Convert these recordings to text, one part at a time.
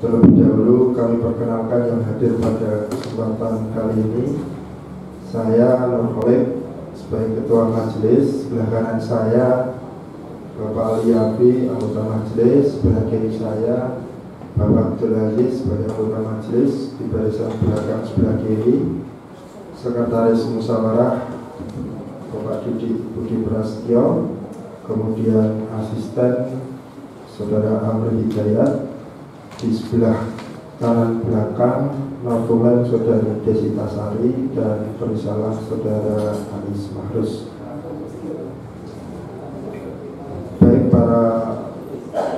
Terlebih dahulu kami perkenalkan yang hadir pada kesempatan kali ini. Saya Nur Khalid sebagai Ketua Majelis, sebelah kanan saya Bapak Ali Yafi, anggota Majelis, sebelah kiri saya Bapak Abdul Aziz sebagai anggota Majelis, di barisan belakang sebelah kiri Sekretaris Musyawarah Bapak Budi Prasetyo, kemudian asisten Saudara Amri Hidayat, di sebelah kanan belakang notulen Saudara Desita Sari dan perisalah Saudara Anis Mahrus. Baik para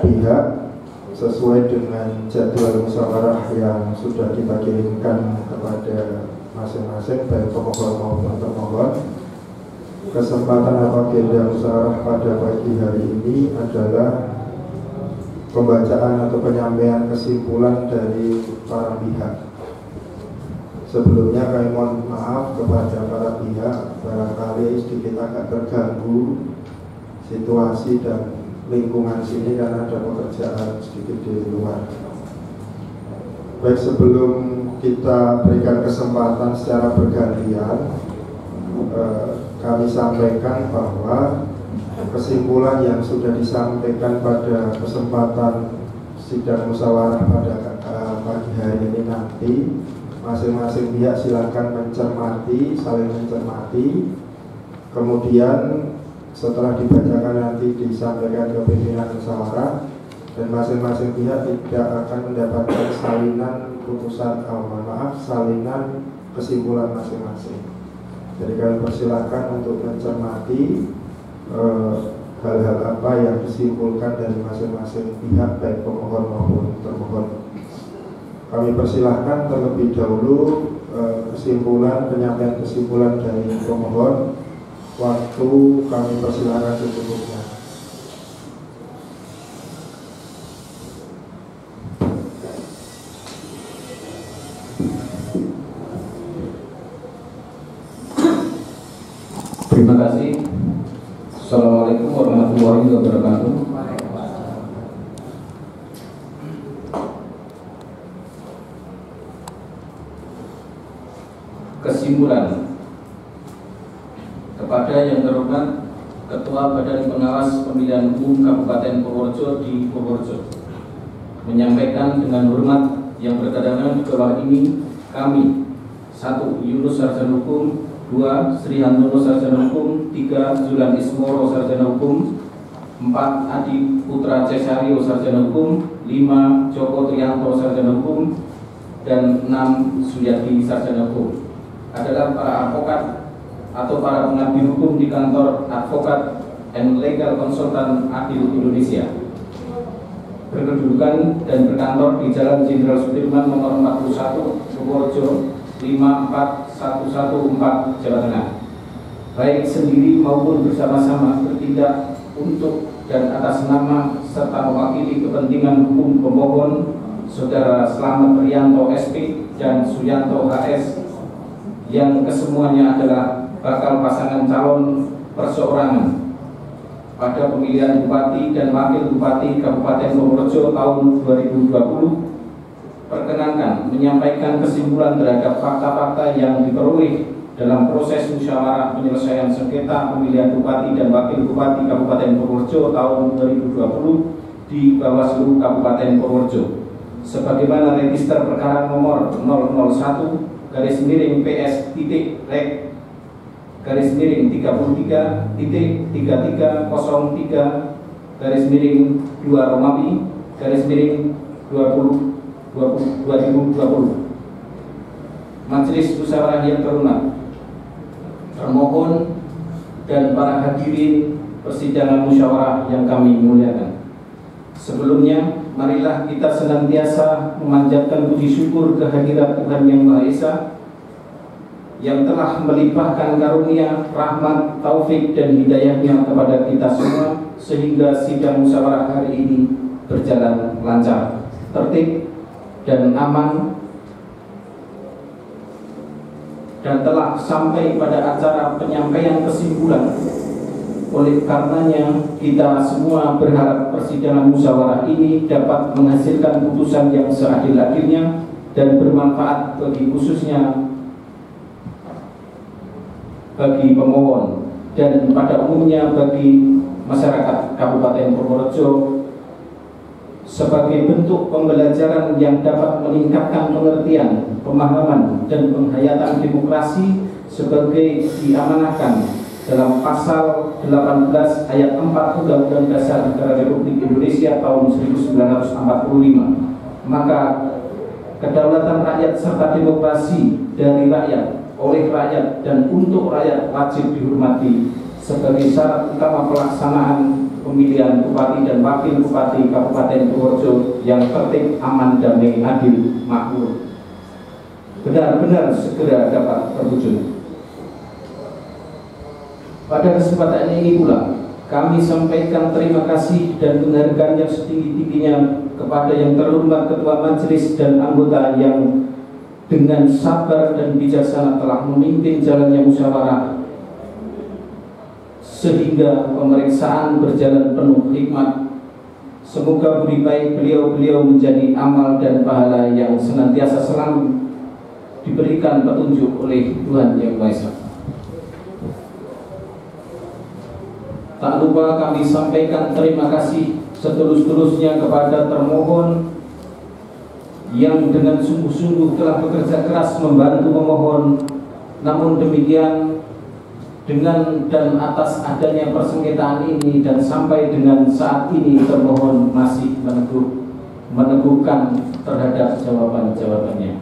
pihak, sesuai dengan jadwal musyawarah yang sudah kita kirimkan kepada masing-masing baik pemohon maupun termohon, kesempatan atau agenda musyawarah pada pagi hari ini adalah pembacaan atau penyampaian kesimpulan dari para pihak. Sebelumnya kami mohon maaf kepada para pihak, barangkali sedikit agak terganggu situasi dan lingkungan sini karena ada pekerjaan sedikit di luar. Baik, sebelum kita berikan kesempatan secara bergantian, kami sampaikan bahwa kesimpulan yang sudah disampaikan pada kesempatan sidang musyawarah pada pagi hari ini nanti, masing-masing pihak silakan mencermati, saling mencermati. Kemudian setelah dibacakan nanti disampaikan ke pimpinan musyawarah, dan masing-masing pihak tidak akan mendapatkan salinan putusan, salinan kesimpulan masing-masing. Jadi kami persilakan untuk mencermati hal-hal apa yang disimpulkan dari masing-masing pihak baik pemohon maupun termohon. Kami persilahkan terlebih dahulu penyampaian kesimpulan dari pemohon. Waktu kami persilahkan secukupnya. Terima kasih. Assalamualaikum warahmatullahi wabarakatuh. Kesimpulan. Kepada yang terhormat Ketua Badan Pengawas Pemilihan Umum Kabupaten Purworejo di Purworejo, menyampaikan dengan hormat yang berkedangan di bawah ini, kami 1. Yunus Sarjana Hukum, 2. Sri Handono Sarjana Hukum, 3. Zulan Ismoro Sarjana Hukum, 4. Adi Putra Cesario Sarjana Hukum, 5. Joko Trianto Sarjana Hukum, dan 6. Suyati Sarjana Hukum adalah para advokat atau para pengambil hukum di kantor Advokat and Legal Consultant Adil Indonesia, berkedudukan dan berkantor di Jalan Jenderal Sudirman nomor 41, Purworejo 54114, Jawa Tengah, baik sendiri maupun bersama-sama bertindak untuk dan atas nama serta mewakili kepentingan hukum pemohon Saudara Slamet Rianto SP dan Suyanto HS, yang kesemuanya adalah bakal pasangan calon perseorangan pada pemilihan Bupati dan Wakil Bupati Kabupaten Purworejo tahun 2020, perkenankan menyampaikan kesimpulan terhadap fakta-fakta yang diperoleh dalam proses musyawarah penyelesaian sengketa pemilihan Bupati dan Wakil Bupati Kabupaten Purworejo tahun 2020 di Bawaslu Kabupaten Purworejo, sebagaimana register perkara nomor 001-Rek-2-3-2 Majelis Musyawarah yang terhormat, termohon dan para hadirin persidangan musyawarah yang kami muliakan. Sebelumnya, marilah kita senantiasa memanjatkan puji syukur kehadirat Tuhan Yang Maha Esa yang telah melimpahkan karunia, rahmat, taufik dan hidayahnya kepada kita semua, sehingga sidang musyawarah hari ini berjalan lancar, tertib dan aman, dan telah sampai pada acara penyampaian kesimpulan Oleh karenanya, kita semua berharap persidangan musyawarah ini dapat menghasilkan putusan yang seadil-adilnya dan bermanfaat bagi khususnya bagi pemohon dan pada umumnya bagi masyarakat Kabupaten Purworejo sebagai bentuk pembelajaran yang dapat meningkatkan pengertian, pemahaman, dan penghayatan demokrasi sebagai diamanahkan dalam pasal 18 ayat 4 Undang-Undang Dasar Negara Republik Indonesia tahun 1945. Maka kedaulatan rakyat serta demokrasi dari rakyat, oleh rakyat, dan untuk rakyat wajib dihormati sebagai syarat utama pelaksanaan pemilihan Bupati dan Wakil Bupati Kabupaten Purworejo yang tertib, aman, damai, adil, makmur, benar-benar segera dapat terwujud. Pada kesempatan ini pula kami sampaikan terima kasih dan penghargaan yang setinggi-tingginya kepada yang terhormat Ketua Majelis dan anggota yang dengan sabar dan bijaksana telah memimpin jalannya musyawarah sehingga pemeriksaan berjalan penuh hikmat. Semoga budi baik beliau-beliau menjadi amal dan pahala yang senantiasa selalu diberikan petunjuk oleh Tuhan Yang Maha Esa. Tak lupa kami sampaikan terima kasih setulus-tulusnya kepada termohon yang dengan sungguh-sungguh telah bekerja keras membantu pemohon. Namun demikian, dengan dan atas adanya persengketaan ini dan sampai dengan saat ini termohon masih meneguhkan terhadap jawaban-jawabannya.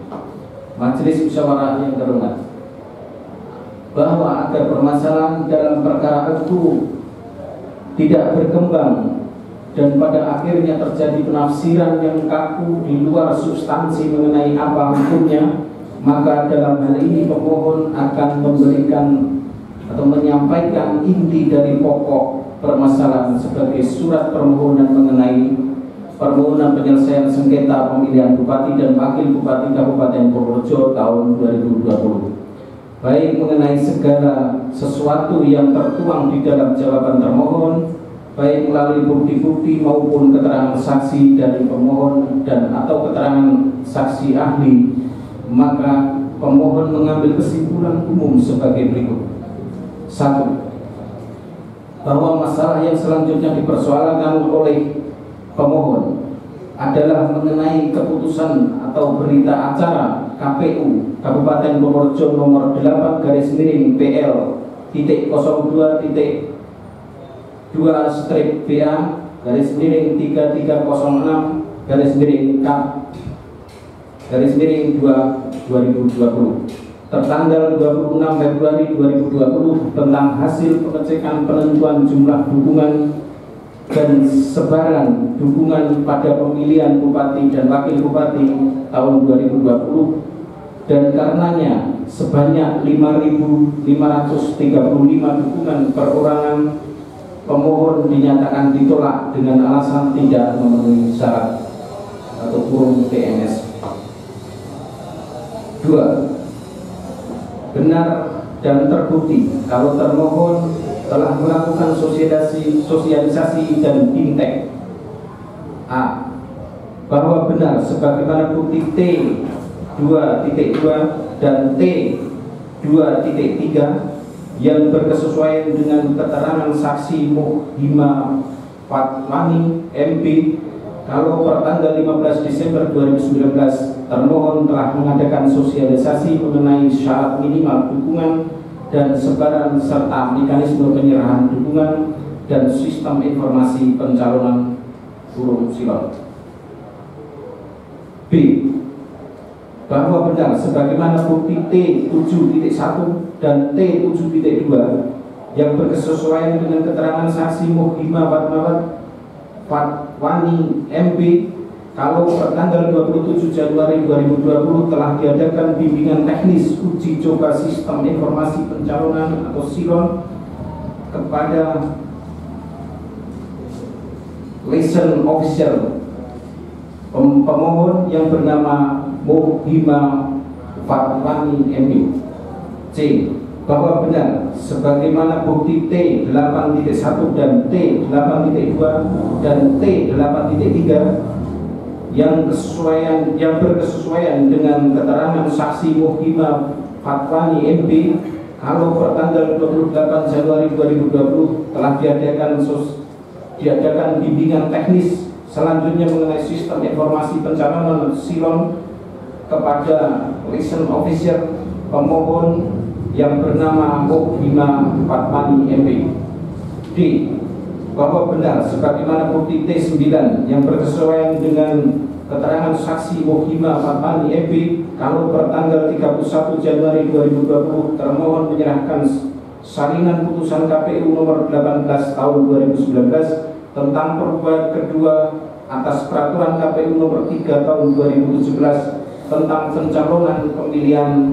Majelis musyawarah yang terhormat, bahwa agar permasalahan dalam perkara itu tidak berkembang dan pada akhirnya terjadi penafsiran yang kaku di luar substansi mengenai apa hukumnya, maka dalam hal ini pemohon akan memberikan atau menyampaikan inti dari pokok permasalahan sebagai surat permohonan mengenai permohonan penyelesaian sengketa pemilihan Bupati dan Wakil Bupati Kabupaten Purworejo tahun 2020, baik mengenai segala sesuatu yang tertuang di dalam jawaban termohon, baik melalui bukti-bukti maupun keterangan saksi dari pemohon dan atau keterangan saksi ahli. Maka pemohon mengambil kesimpulan umum sebagai berikut. 1. Bahwa masalah yang selanjutnya dipersoalkan oleh pemohon adalah mengenai keputusan atau berita acara KPU Kabupaten Purworejo nomor 8-2-PL-02-301-B/A-3-3-3-2-2020 tertanggal 26 Februari 2020 tentang hasil pengecekan penentuan jumlah dukungan dan sebaran dukungan pada pemilihan Bupati dan Wakil Bupati tahun 2020, dan karenanya sebanyak 5.535 dukungan perorangan pemohon dinyatakan ditolak dengan alasan tidak memenuhi syarat atau quorum TNS. 2. Benar dan terbukti kalau termohon telah melakukan sosialisasi dan bintek. A. Bahwa benar sebagaimana bukti T2.2 dan T2.3 yang berkesesuaian dengan keterangan saksi Muhima Fatmani MB kalau pertanggal 15 Desember 2019 termohon telah mengadakan sosialisasi mengenai syarat minimal dukungan dan sebaran serta mekanisme penyerahan dukungan dan sistem informasi pencalonan (silon). B. Bahwa benar sebagaimana bukti T7.1 dan T7.2 yang berkesesuaian dengan keterangan saksi Muhima Fatmani MB kalau pertanggal 27 Januari 2020 telah diadakan bimbingan teknis uji coba sistem informasi pencalonan atau SILON kepada liaison officer pemohon yang bernama Muhima Fatmani MB. C. bahwa benar sebagaimana bukti T8.1 dan T8.2 dan T8.3 yang berkesesuaian dengan keterangan saksi Muhima Fatwani MB kalau pertanggal 28 Januari 2020 telah diadakan bimbingan teknis selanjutnya mengenai sistem informasi pencalonan silon kepada liaison officer pemohon yang bernama Muhima Fatwani MB. D. Bahwa benar sebagaimana bukti T9 yang berkesesuaian dengan keterangan saksi Muhima Fatwani MB kalau pertanggal 31 Januari 2020 termohon menyerahkan salinan putusan KPU nomor 18 tahun 2019 tentang perubahan kedua atas peraturan KPU nomor 3 tahun 2017 tentang pencalonan pemilihan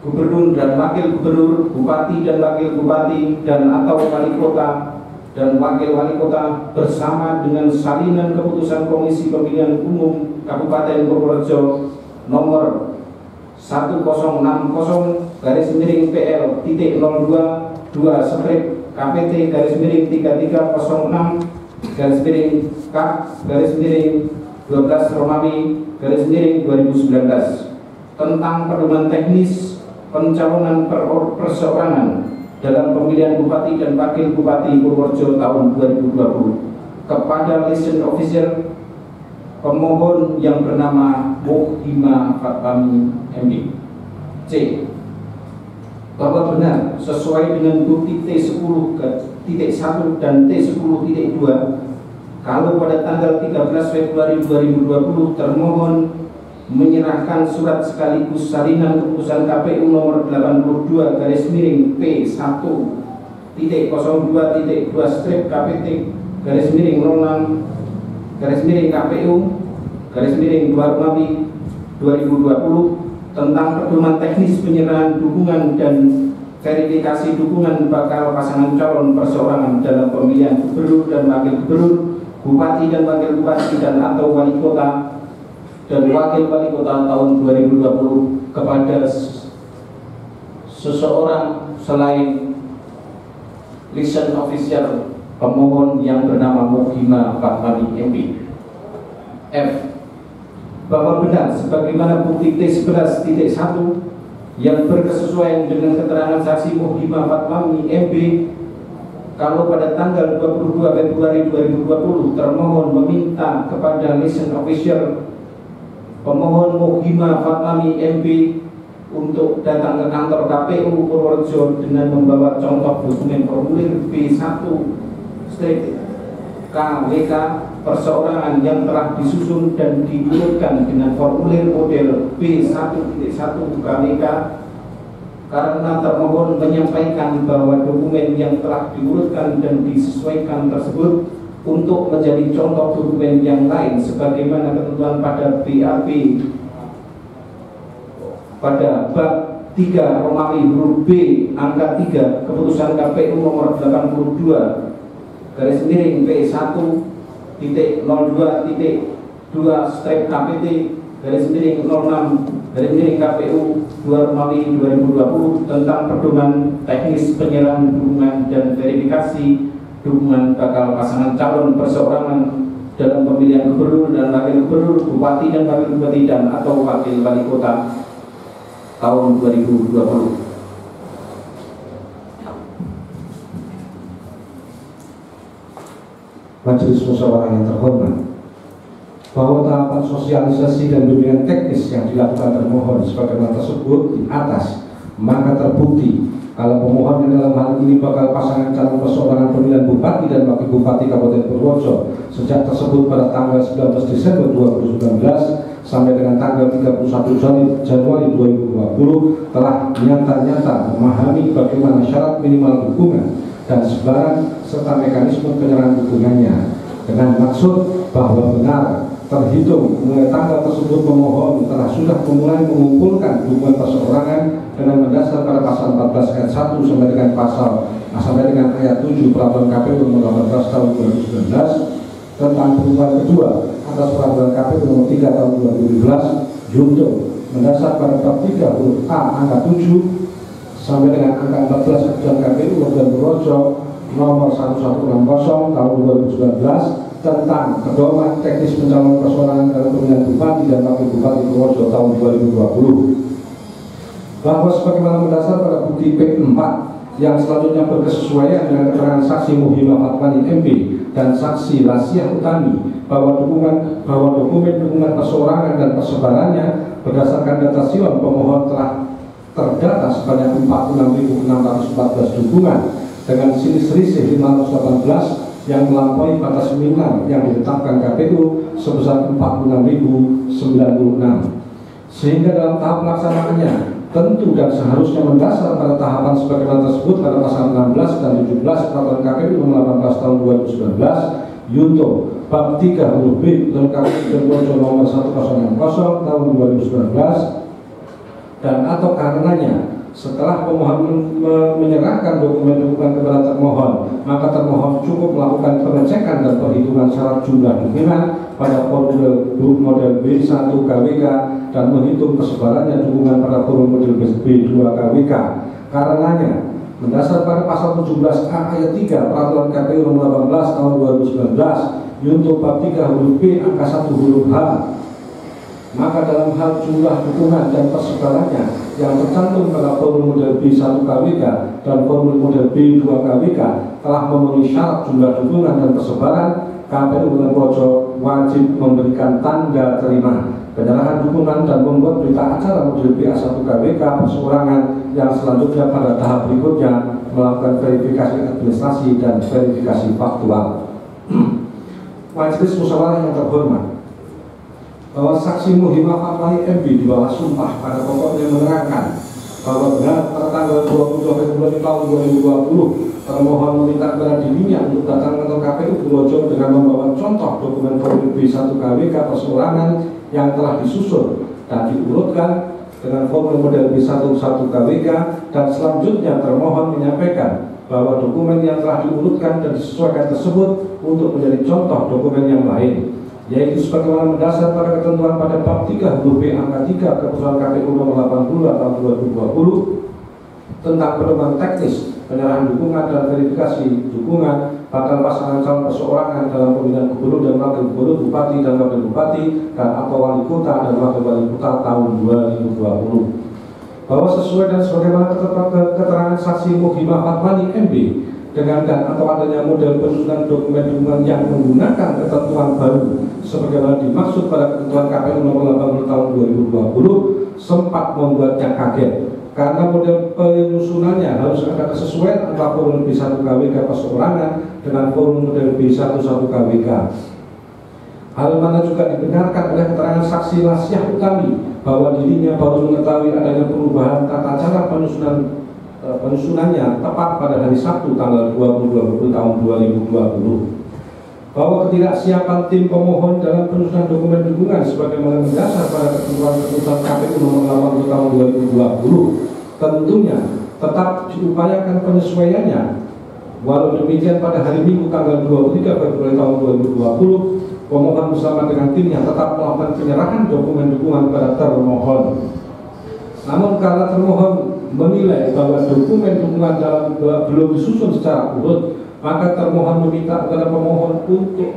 gubernur dan wakil gubernur, bupati dan wakil bupati dan atau wali kota dan wakil wali kota bersama dengan salinan keputusan Komisi Pemilihan Umum Kabupaten Purworejo nomor 10.10-33-03-P12 tentang pedoman teknis pencalonan perseorangan dalam pemilihan bupati dan wakil bupati Purworejo tahun 2020 kepada liaison officer pemohon yang bernama Muhima Fatwani MB. C. Bahwa benar sesuai dengan bukti T10.1 dan T10.2 kalau pada tanggal 13 Februari 2020 termohon menyerahkan surat sekaligus salinan keputusan KPU nomor 82 /P1.02/KPU/KPU/2 tentang pedoman teknis penyerahan dukungan dan verifikasi dukungan bakal pasangan calon perseorangan dalam pemilihan gubernur dan wakil gubernur, bupati dan wakil bupati dan atau wali kota dan wakil wali kota tahun 2020 kepada seseorang selain liaison officer pemohon yang bernama Muhima Fatwani MB. F. Bahwa benar sebagaimana bukti T11.1 yang berkesesuaian dengan keterangan saksi Muhima Fatwani MB kalau pada tanggal 22 Februari 2020 termohon meminta kepada liaison officer pemohon Muhima Fatwani MB untuk datang ke kantor KPU Purworejo dengan membawa contoh dokumen formulir B1/KWK perseorangan yang telah disusun dan diurutkan dengan formulir model B1.1/KWK karena termohon menyampaikan bahwa dokumen yang telah diurutkan dan disesuaikan tersebut untuk menjadi contoh dokumen yang lain sebagaimana ketentuan pada BAP pada bab 3 Romawi huruf B angka 3 keputusan KPU nomor 82/2/KPT/06/KPU 2 Romawi 2020 tentang pedoman teknis penyerahan dukungan dan verifikasi dukungan bakal pasangan calon perseorangan dalam pemilihan gubernur dan wakil gubernur, bupati dan wakil bupati dan atau wakil wali kota tahun 2020. Majelis musyawarah yang terhormat, bahwa tahapan sosialisasi dan bimbingan teknis yang dilakukan termohon sebagaimana tersebut di atas, maka terbukti kalau pemohon yang dalam hal ini bakal pasangan calon perseorangan pemilihan bupati dan wakil bupati Kabupaten Purworejo sejak tersebut pada tanggal 19 Desember 2019 sampai dengan tanggal 31 Januari 2020 telah nyata-nyata memahami bagaimana syarat minimal dukungan dan sebaran serta mekanisme penyerahan dukungannya dengan maksud bahwa benar terhitung mulai tanggal tersebut pemohon telah sudah memulai mengumpulkan dukungan perseorangan dengan mendasar pada pasal 14 ayat 1 sampai dengan ayat 7 peraturan KPU nomor 18 tahun 2019 tentang perubahan kedua atas peraturan KPU nomor 3 tahun 2017 junto mendasar pada bab 3 huruf A angka 7 sampai dengan angka 14 keputusan KPU Kabupaten Purworejo nomor 1160 tahun 2019 tentang pedoman teknis pencalonan perseorangan dalam pemilihan bupati dan wakil bupati Purworejo tahun 2020, bahwa sebagaimana mendasar pada bukti P4 yang selanjutnya berkesesuaian dengan keterangan saksi Muhimah Fatmani MP dan saksi Lasiah Utami bahwa dokumen dukungan perseorangan dan persebarannya berdasarkan data Silon pemohon telah terdata sebanyak 46.614 dukungan dengan selisih 518 yang melampaui batas minimal yang ditetapkan KPU sebesar 46.096, sehingga dalam tahap pelaksanaannya tentu dan seharusnya mendasar pada tahapan sebagaimana tersebut pada pasal 16 dan 17 Peraturan KPU nomor 18 tahun 2019 Yunto bab 3 huruf B lengkap Purworejo nomor 1060 tahun 2019, dan atau karenanya setelah pemohon menyerahkan dokumen-dokumen kepada termohon, maka termohon cukup melakukan pengecekan dan perhitungan syarat jumlah dukungan pada formulir model B1 KWK dan menghitung persebarannya dukungan pada formulir B2 KWK. Karenanya, mendasar pada pasal 17A ayat 3 Peraturan KPU nomor 18 tahun 2019 Yunto bab 3 huruf B angka 1 huruf H, maka dalam hal jumlah dukungan dan persebarannya yang tercantum pada formulir model B1 KWK dan formulir model B2 KWK telah memenuhi syarat jumlah dukungan dan persebaran, KPU Kabupaten Purworejo wajib memberikan tanda terima penyerahan dukungan dan membuat berita acara model BA1 KWK perseorangan yang selanjutnya pada tahap berikutnya melakukan verifikasi administrasi dan verifikasi faktual. Majelis musyawarah yang terhormat, bahwa saksi Muhimah Fatmani MB di bawah sumpah pada pokoknya menerangkan bahwa benar pada tanggal 22 Februari tahun 2020 termohon meminta kepada dirinya untuk datang ke kantor KPU Purworejo dengan membawa contoh dokumen formulir B1 KWK perseorangan yang telah disusun dan diurutkan dengan formulir model B1 KWK, dan selanjutnya termohon menyampaikan bahwa dokumen yang telah diurutkan dan disesuaikan tersebut untuk menjadi contoh dokumen yang lain, yaitu sebagaimana mendasar pada ketentuan pada bab 3 huruf B angka 3 Keputusan KPU nomor 80 tahun 2020 tentang pedoman teknis penyerahan dukungan dan verifikasi dukungan bakal pasangan calon perseorangan dalam pemilihan gubernur dan wakil gubernur, bupati dan wakil bupati, dan atau wali kota dan wakil wali kota tahun 2020, bahwa sesuai dan sebagaimana keterangan saksi Muhimah Fatmani MB dengan dan atau adanya model penyusunan dokumen dukungan yang menggunakan ketentuan baru sebagaimana dimaksud pada ketentuan KPU nomor 80 tahun 2020 sempat membuatnya kaget karena model penyusunannya harus ada kesesuaian antara formulir B1 KWK perseorangan dengan formulir model B1 KWK. Hal mana juga dibenarkan oleh keterangan saksi Lasiah Utami bahwa dirinya baru mengetahui adanya perubahan tata cara penyusunannya tepat pada hari Sabtu tanggal 22 tahun 2020, bahwa ketidaksiapan tim pemohon dalam penyusunan dokumen dukungan sebagaimana mendasar pada ketentuan KPU nomor 80 tahun 2020 tentunya tetap diupayakan penyesuaiannya. Walau demikian pada hari Minggu tanggal 23 Februari tahun 2020 pemohon bersama dengan timnya tetap melakukan penyerahan dokumen dukungan kepada termohon. Namun karena termohon menilai bahwa dokumen dukungan belum disusun secara urut, maka termohon meminta kepada pemohon untuk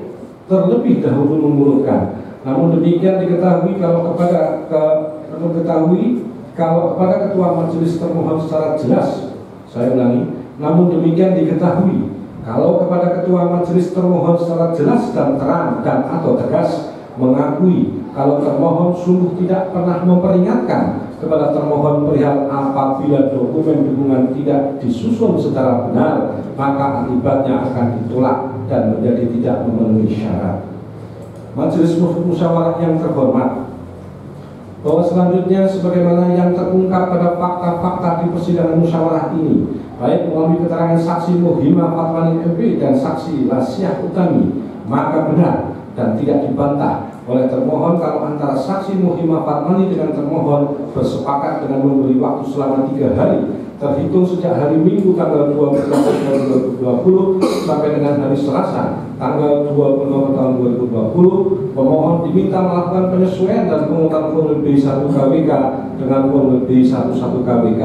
terlebih dahulu mengurutkan. Namun demikian diketahui kalau kepada ketua majelis termohon secara jelas, saya ulangi, namun demikian diketahui kalau kepada ketua majelis termohon secara jelas dan terang dan atau tegas mengakui kalau termohon sungguh tidak pernah memperingatkan kepada termohon perihal apabila dokumen dukungan tidak disusun secara benar, maka akibatnya akan ditolak dan menjadi tidak memenuhi syarat. Majelis musyawarah yang terhormat, bahwa selanjutnya sebagaimana yang terungkap pada fakta-fakta di persidangan musyawarah ini, baik melalui keterangan saksi Muhimah Fatmani MP dan saksi Lasiah Utami, maka benar dan tidak dibantah oleh termohon kalau antara saksi Muhimah Fatmani dengan termohon bersepakat dengan memberi waktu selama 3 hari terhitung sejak hari Minggu tanggal 20 Februari 2020 sampai dengan hari Selasa tanggal 20 tahun 2020, pemohon diminta melakukan penyesuaian dan pengurutan formulir B1 KWK dengan formulir B1 KWK.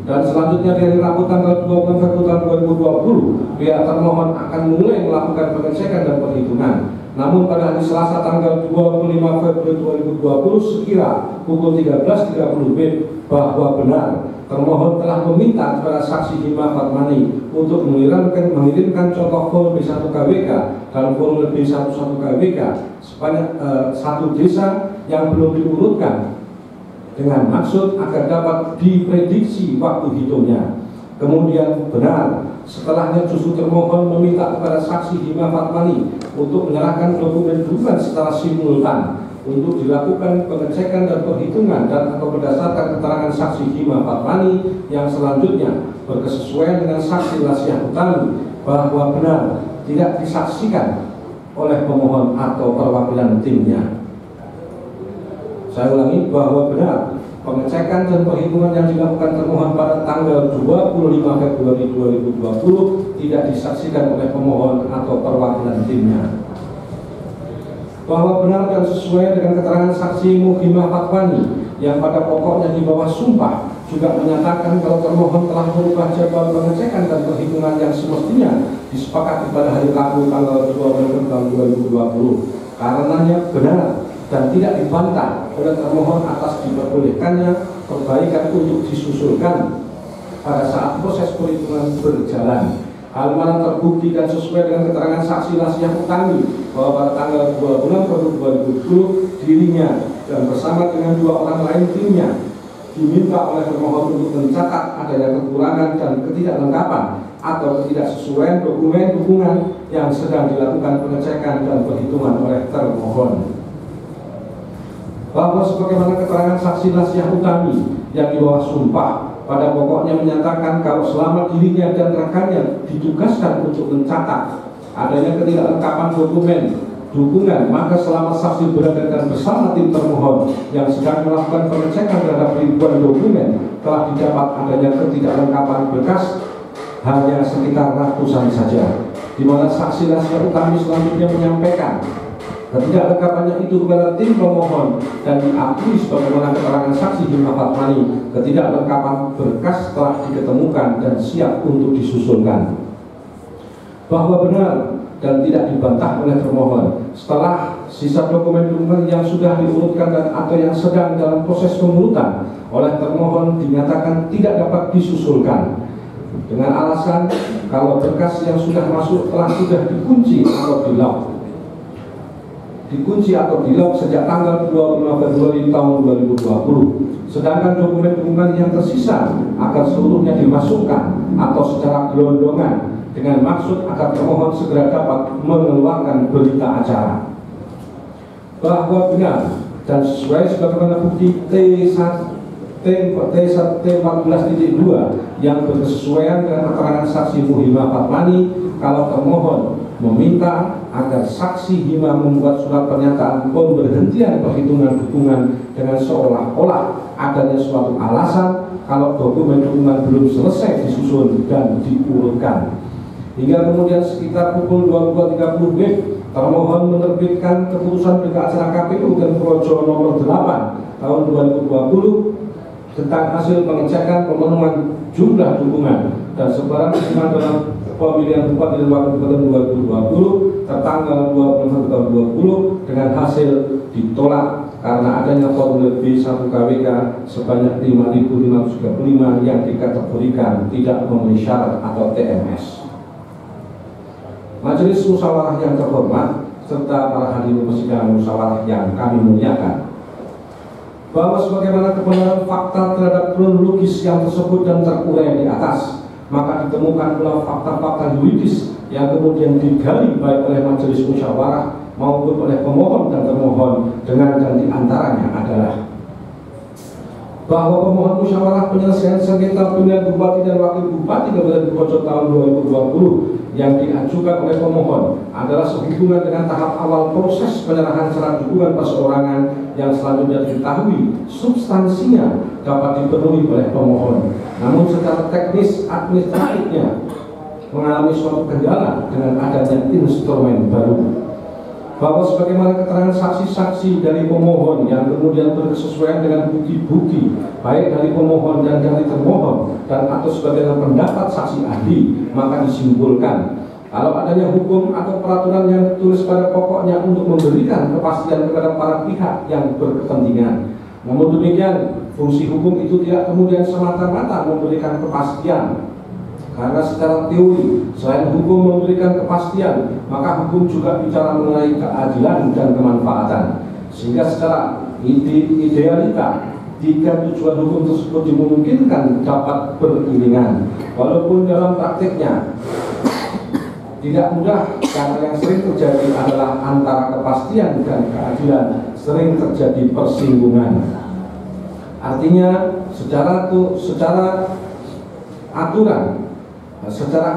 dan selanjutnya dari Rabu tanggal 20 Februari 2020 pihak termohon akan mulai melakukan pengecekan dan perhitungan. Namun pada hari Selasa tanggal 25 Februari 2020 sekira pukul 13.30 WIB bahwa benar termohon telah meminta kepada saksi Hima Fatmani untuk mengirimkan contoh form B1 KWK dan formulir B11 KWK sebanyak satu desa yang belum diurutkan dengan maksud agar dapat diprediksi waktu hitungnya. Kemudian benar setelahnya justru termohon meminta kepada saksi Hima Fatmani untuk menyerahkan dokumen secara simultan untuk dilakukan pengecekan dan perhitungan dan atau berdasarkan keterangan saksi Hima Fatmani yang selanjutnya berkesesuaian dengan saksi Lasyah Utami bahwa benar tidak disaksikan oleh pemohon atau perwakilan timnya. Saya ulangi bahwa benar pengecekan dan perhitungan yang dilakukan termohon pada tanggal 25 Februari 2020 tidak disaksikan oleh pemohon atau perwakilan timnya. Bahwa benar dan sesuai dengan keterangan saksi Muhimah Fatmani yang pada pokoknya di bawah sumpah juga menyatakan kalau termohon telah merubah jadwal pengecekan dan perhitungan yang semestinya disepakati pada hari Rabu tanggal 20 Februari 2020. Karenanya benar dan tidak dibantah oleh termohon atas diperbolehkannya perbaikan untuk disusulkan pada saat proses perhitungan berjalan. Hal mana terbukti dan sesuai dengan keterangan saksi Lasyah Utami bahwa pada tanggal 2 bulan Februari 2020 dirinya dan bersama dengan 2 orang lain timnya diminta oleh termohon untuk mencatat adanya kekurangan dan ketidaklengkapan atau ketidaksesuaian dokumen dukungan yang sedang dilakukan pengecekan dan perhitungan oleh termohon. Bahwa sebagaimana keterangan saksi Lasyah Utami yang di bawah sumpah pada pokoknya menyatakan kalau selama dirinya dan rekannya ditugaskan untuk mencatat adanya ketidaklengkapan dokumen dukungan, maka selama saksi berada dan bersama tim termohon yang sedang melakukan pengecekan terhadap ribuan dokumen telah didapat adanya ketidaklengkapan berkas hanya sekitar ratusan saja, di mana saksi Lasyah Utami selanjutnya menyampaikan ketidaklengkapannya itu kepada tim pemohon dan diakui sebagaimana keterangan saksi Hima Fatmani ketidaklengkapan berkas telah diketemukan dan siap untuk disusunkan. Bahwa benar dan tidak dibantah oleh termohon setelah sisa dokumen-dokumen yang sudah diurutkan dan atau yang sedang dalam proses pengurutan oleh termohon dinyatakan tidak dapat disusulkan dengan alasan kalau berkas yang sudah masuk telah sudah dikunci atau di-lock sejak tanggal 25 Februari tahun 2020. Sedangkan dokumen-dokumen yang tersisa agar seluruhnya dimasukkan atau secara gelondongan dengan maksud agar termohon segera dapat mengeluarkan berita acara. Bahwa benar dan sesuai sebagaimana bukti T14.2 yang berkesesuaian dengan keterangan saksi Muhimah Fatmani kalau termohon meminta agar saksi Hima membuat surat pernyataan pemberhentian perhitungan dukungan dengan seolah-olah adanya suatu alasan kalau dokumen-dokumen belum selesai disusun dan diurutkan. Hingga kemudian sekitar pukul 22.30 WIB termohon menerbitkan keputusan berita acara KPU dan Projo nomor 8 tahun 2020 tentang hasil pengecekan pemenuhan jumlah dukungan dan sebaran dukungan dalam pemilihan bupati dan wakil bupati 2020 tertanggal 20 tahun 2020 dengan hasil ditolak karena adanya formulir B1 KWK sebanyak 5.535 yang dikategorikan tidak memenuhi syarat atau TMS. Majelis musyawarah yang terhormat serta para hadirin persidangan musyawarah yang kami muliakan, bahwa sebagaimana kebenaran fakta terhadap kronologis yang tersebut dan terurai di atas, maka ditemukan pula fakta-fakta yuridis yang kemudian digali baik oleh majelis musyawarah maupun oleh pemohon dan termohon dengan dan diantaranya adalah bahwa pemohon musyawarah penyelesaian sengketa pemilihan bupati dan wakil bupati Kabupaten Projo tahun 2020 yang diajukan oleh pemohon adalah sehubungan dengan tahap awal proses penyerahan syarat dukungan perseorangan yang selanjutnya diketahui substansinya dapat dipenuhi oleh pemohon, namun secara teknis administratifnya mengalami suatu kendala dengan adanya instrumen baru. bahwa sebagaimana keterangan saksi-saksi dari pemohon yang kemudian berkesesuaian dengan bukti-bukti baik dari pemohon dan dari termohon dan atau sebagaimana pendapat saksi ahli, maka disimpulkan kalau adanya hukum atau peraturan yang ditulis pada pokoknya untuk memberikan kepastian kepada para pihak yang berkepentingan. Namun demikian, fungsi hukum itu tidak kemudian semata-mata memberikan kepastian. Karena secara teori, selain hukum memberikan kepastian, maka hukum juga bicara mengenai keadilan dan kemanfaatan. Sehingga secara idealita, tiga tujuan hukum tersebut dimungkinkan dapat beriringan. Walaupun dalam praktiknya tidak mudah, karena yang sering terjadi adalah antara kepastian dan keadilan sering terjadi persinggungan. Artinya secara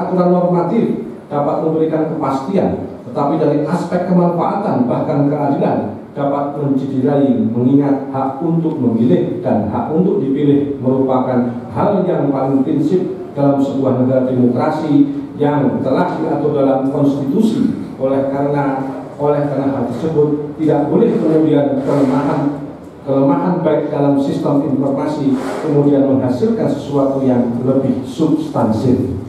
aturan normatif dapat memberikan kepastian, tetapi dari aspek kemanfaatan bahkan keadilan dapat menciderai, mengingat hak untuk memilih dan hak untuk dipilih merupakan hal yang paling prinsip dalam sebuah negara demokrasi yang telah diatur dalam konstitusi. Oleh karena hal tersebut tidak boleh kemudian kelemahan baik dalam sistem informasi kemudian menghasilkan sesuatu yang lebih substansial.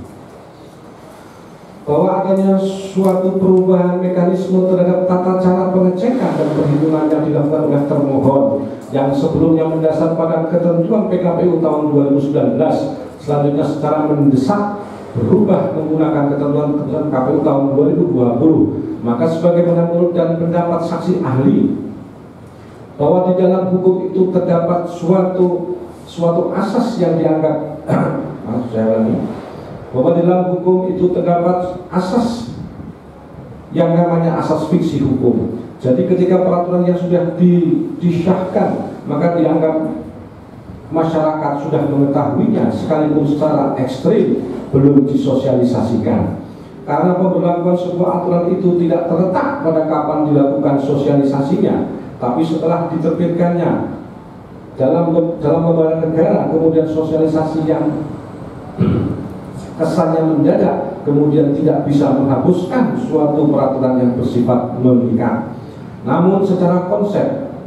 Bahwa adanya suatu perubahan mekanisme terhadap tata cara pengecekan dan perhitungan yang dilakukan oleh termohon yang sebelumnya mendasar pada ketentuan PKPU tahun 2019 selanjutnya secara mendesak berubah menggunakan ketentuan KPU tahun 2020, maka sebagaimana menurut dan pendapat saksi ahli bahwa di dalam hukum itu terdapat suatu asas yang dianggap bahwa di dalam hukum itu terdapat asas yang namanya asas fiksi hukum. Jadi ketika peraturan yang sudah disahkan, maka dianggap masyarakat sudah mengetahuinya sekalipun secara ekstrim belum disosialisasikan. Karena pemberlakuan sebuah aturan itu tidak terletak pada kapan dilakukan sosialisasinya, tapi setelah diterbitkannya dalam lembaga negara, kemudian sosialisasi yang kesannya mendadak kemudian tidak bisa menghapuskan suatu peraturan yang bersifat mengikat. Namun secara konsep,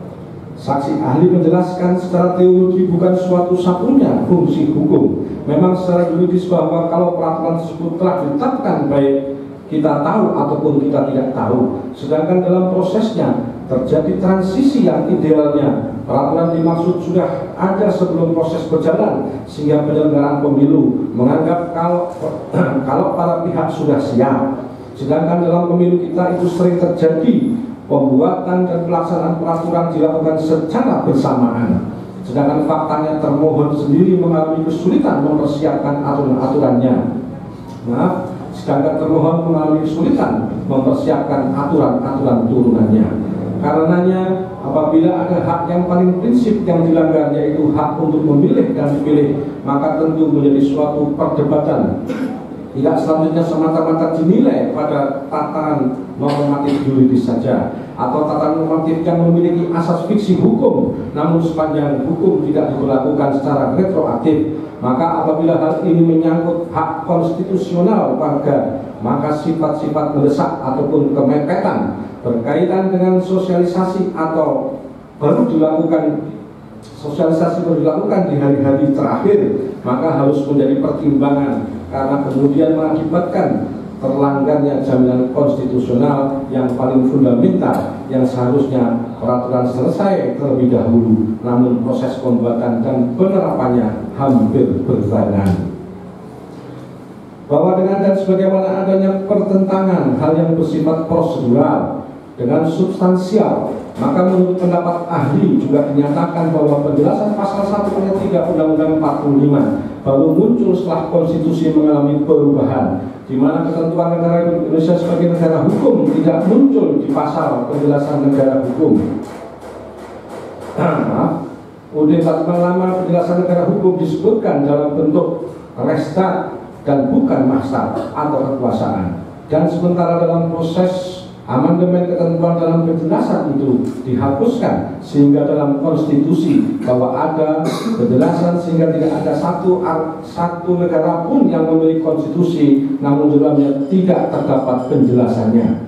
saksi ahli menjelaskan secara teologi bukan suatu satunya fungsi hukum. Memang secara yuridis bahwa kalau peraturan tersebut telah ditetapkan baik kita tahu ataupun kita tidak tahu, sedangkan dalam prosesnya terjadi transisi yang idealnya peraturan dimaksud sudah ada sebelum proses berjalan, sehingga penyelenggaraan pemilu menganggap kalau para pihak sudah siap. Sedangkan dalam pemilu kita itu sering terjadi pembuatan dan pelaksanaan peraturan dilakukan secara bersamaan, sedangkan faktanya termohon sendiri mengalami kesulitan mempersiapkan aturan-aturannya. Sedangkan termohon mengalami kesulitan mempersiapkan aturan-aturan turunannya. Karenanya apabila ada hak yang paling prinsip yang dilanggar, yaitu hak untuk memilih dan dipilih, maka tentu menjadi suatu perdebatan. Tidak selanjutnya semata-mata dinilai pada tataran normatif yuridis saja atau tataran normatif yang memiliki asas fiksi hukum, namun sepanjang hukum tidak diberlakukan secara retroaktif, maka apabila hal ini menyangkut hak konstitusional warga, maka sifat-sifat mendesak ataupun kemepetan berkaitan dengan sosialisasi atau baru dilakukan di hari-hari terakhir, maka harus menjadi pertimbangan, karena kemudian mengakibatkan terlanggarnya jaminan konstitusional yang paling fundamental yang seharusnya peraturan selesai terlebih dahulu, namun proses pembuatan dan penerapannya hampir berbarengan. Bahwa dengan dan sebagaimana adanya pertentangan hal yang bersifat prosedural dengan substansial, maka menurut pendapat ahli juga dinyatakan bahwa penjelasan pasal 1 ayat 3 Undang-Undang 45 baru muncul setelah konstitusi mengalami perubahan, di mana ketentuan negara Indonesia sebagai negara hukum tidak muncul di pasal penjelasan negara hukum. UUD 45 penjelasan negara hukum disebutkan dalam bentuk restat dan bukan maksad atau kekuasaan, dan sementara dalam proses amandemen ketentuan dalam penjelasan itu dihapuskan, sehingga dalam konstitusi bahwa ada penjelasan, sehingga tidak ada satu negara pun yang memiliki konstitusi namun dalamnya tidak terdapat penjelasannya.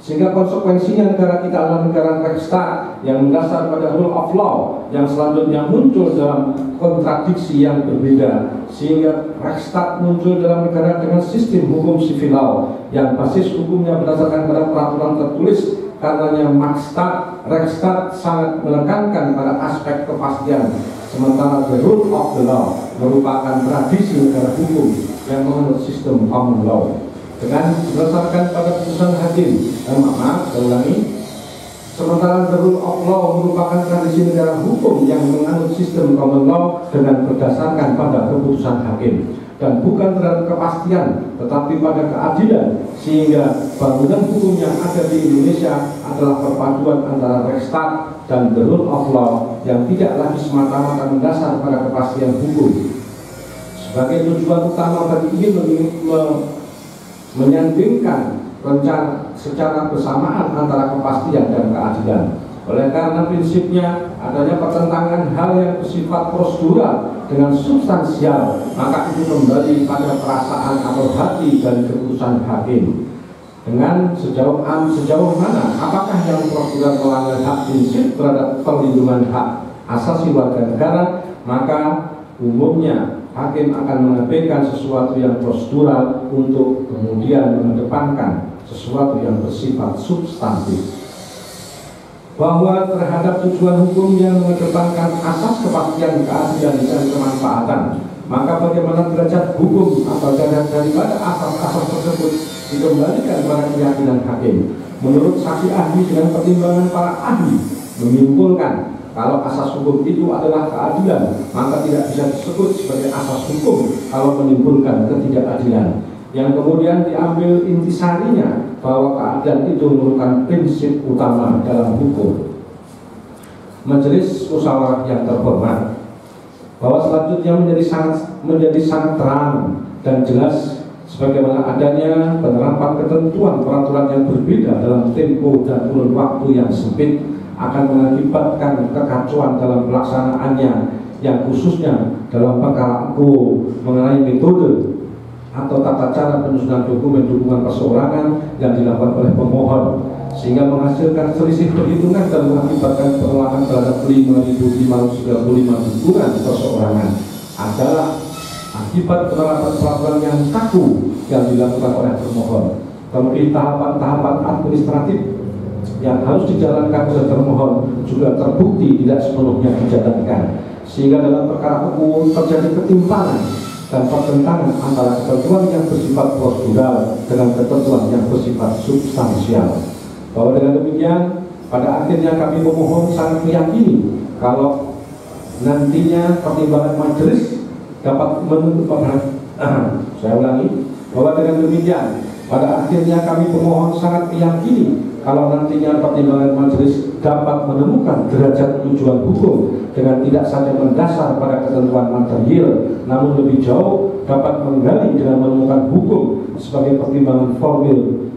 Sehingga konsekuensinya negara kita adalah negara Rechtsstaat yang mendasar pada rule of law, yang selanjutnya muncul dalam kontradiksi yang berbeda. Sehingga Rechtsstaat muncul dalam negara dengan sistem hukum civil law yang basis hukumnya berdasarkan pada peraturan tertulis. Karenanya Rechtsstaat sangat menekankan pada aspek kepastian, sementara the rule of the law merupakan tradisi negara hukum yang menganut sistem common law. Dengan berdasarkan pada putusan hakim, saya ulangi, sementara the rule of law merupakan tradisi negara hukum yang menganut sistem common law dengan berdasarkan pada keputusan hakim dan bukan terhadap kepastian tetapi pada keadilan, sehingga bangunan hukum yang ada di Indonesia adalah perpaduan antara Rechtsstaat dan the rule of law yang tidak lagi semata-mata mendasar pada kepastian hukum. Sebagai tujuan utama bagi ini menyandingkan rencana secara bersamaan antara kepastian dan keadilan. Oleh karena prinsipnya adanya pertentangan hal yang bersifat prosedural dengan substansial, maka itu kembali pada perasaan atau hati dan keputusan hakim. Dengan sejauh mana apakah yang prosedural melanggar hak prinsip terhadap perlindungan hak asasi warga negara, maka umumnya hakim akan mengabaikan sesuatu yang prosedural untuk kemudian mengedepankan sesuatu yang bersifat substantif. Bahwa terhadap tujuan hukum yang mengedepankan asas kepastian, keadilan, dan kemanfaatan, maka bagaimana derajat hukum atau daripada asas-asas tersebut dikembalikan pada keyakinan hakim. Menurut saksi ahli dengan pertimbangan para ahli menyimpulkan kalau asas hukum itu adalah keadilan, maka tidak bisa disebut sebagai asas hukum kalau menimbulkan ketidakadilan. Yang kemudian diambil intisarinya bahwa keadilan itu merupakan prinsip utama dalam hukum. Majelis musyawarah yang terhormat, bahwa selanjutnya menjadi sangat terang dan jelas sebagaimana adanya penerapan ketentuan peraturan yang berbeda dalam tempo dan kurun waktu yang sempit akan mengakibatkan kekacauan dalam pelaksanaannya, yang khususnya dalam perkara mengenai metode atau tata cara penyusunan dokumen dukungan perseorangan yang dilakukan oleh pemohon, sehingga menghasilkan selisih perhitungan dan mengakibatkan penolakan terhadap 5.535 dukungan perseorangan adalah akibat penerapan peraturan yang kaku yang dilakukan oleh pemohon. Terlebih tahapan-tahapan administratif yang harus dijalankan oleh termohon juga terbukti tidak sepenuhnya dijalankan, sehingga dalam perkara hukum terjadi ketimpangan dan pertentangan antara ketentuan yang bersifat prosedural dengan ketentuan yang bersifat substansial. Bahwa dengan demikian, pada akhirnya kami pemohon sangat meyakini kalau nantinya pertimbangan majelis dapat menuntut saya ulangi, bahwa dengan demikian pada akhirnya kami pemohon sangat meyakini kalau nantinya pertimbangan majelis dapat menemukan derajat tujuan hukum dengan tidak saja mendasar pada ketentuan material, namun lebih jauh dapat menggali dengan menemukan hukum sebagai pertimbangan formil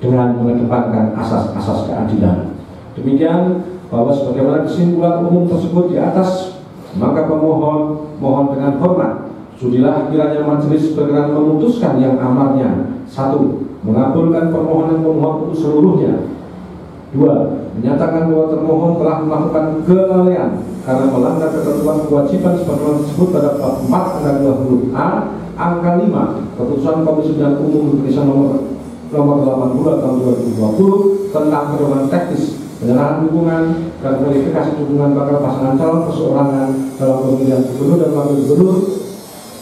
dengan mengedepankan asas-asas keadilan. Demikian bahwa sebagaimana kesimpulan umum tersebut di atas, maka pemohon mohon dengan hormat, sudilah kiranya majelis berkenan memutuskan yang amarnya. 1. Mengabulkan permohonan pemohon untuk seluruhnya. 2. Menyatakan bahwa termohon telah melakukan kelalaian karena melanggar ketentuan kewajiban sebagaimana disebut pada bab 4 angka 20A angka 5 keputusan Komisi Pemilihan Umum Indonesia nomor 82 tahun 2020 tentang pedoman teknis penyerahan dukungan dan verifikasi dukungan bakal pasangan calon perseorangan dalam pemilihan gubernur dan wakil gubernur,